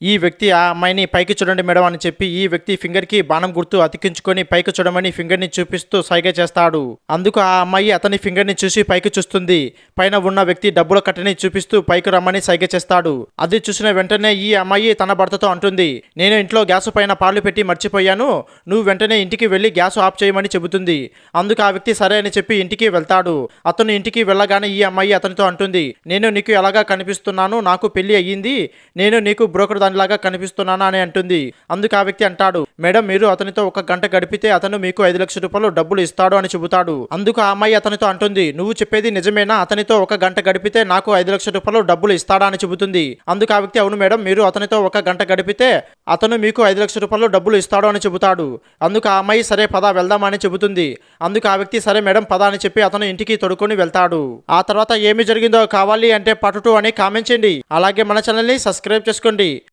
ఈ వ్యక్తి ఆ అమ్మాయిని పైకి చూడండి మేడం అని చెప్పి ఈ వ్యక్తి ఫింగర్కి బాణం గుర్తు అతికించుకొని పైకి చూడమని ఫింగర్ని చూపిస్తూ సైగ చేస్తాడు. అందుకు ఆ అమ్మాయి అతని ఫింగర్ని చూసి పైకి చూస్తుంది. పైన ఉన్న వ్యక్తి డబ్బుల కట్టని చూపిస్తూ పైకి రమ్మని సైగ చేస్తాడు. అది చూసిన వెంటనే ఈ అమ్మాయి తన భర్తతో అంటుంది, నేను ఇంట్లో గ్యాస్ పైన పాలు పెట్టి మర్చిపోయాను, నువ్వు వెంటనే ఇంటికి వెళ్ళి గ్యాస్ ఆఫ్ చేయమని చెబుతుంది. అందుకు ఆ వ్యక్తి సరే అని చెప్పి ఇంటికి వెళ్తాడు. అతను ఇంటికి వెళ్ళగానే ఈ అమ్మాయి అతనితో అంటుంది, నేను నీకు ఎలాగా కనిపిస్తున్నాను, నాకు పెళ్లి అయ్యింది, నేను నీకు బ్రోకర్ దానిలాగా కనిపిస్తున్నానా అని అంటుంది. అందుకు ఆ వ్యక్తి అంటాడు, మేడం మీరు అతనితో 1 గంట గడిపితే అతను మీకు 5 లక్షల రూపాయలు డబ్బులు ఇస్తాడు అని చెబుతాడు. అందుకు ఆ అమ్మాయి అతనితో అంటుంది, నువ్వు చెప్పేది నిజమేనా, అతనితో 1 గంట గడిపితే నాకు 5 లక్షల రూపాయలు డబ్బులు ఇస్తాడా అని చెబుతుంది. అందుకు ఆ వ్యక్తి, అవును మేడం, మీరు అతనితో 1 గంట గడిపితే అతను మీకు 5 లక్షల రూపాయలు డబ్బులు ఇస్తాడు అని చెబుతాడు. అందుకు ఆ అమ్మాయి సరే పద వెళ్దామని చెబుతుంది. అందుకు ఆ వ్యక్తి సరే మేడం పద అని చెప్పి అతను ఇంటికి తొడుకొని వెళ్తాడు. ఆ తర్వాత ఏమి జరిగిందో కావాలి అంటే పార్ట్ 2 అని కామెంట్ చేయండి. అలాగే మన ఛానల్ని సబ్స్క్రైబ్ చేసుకోండి.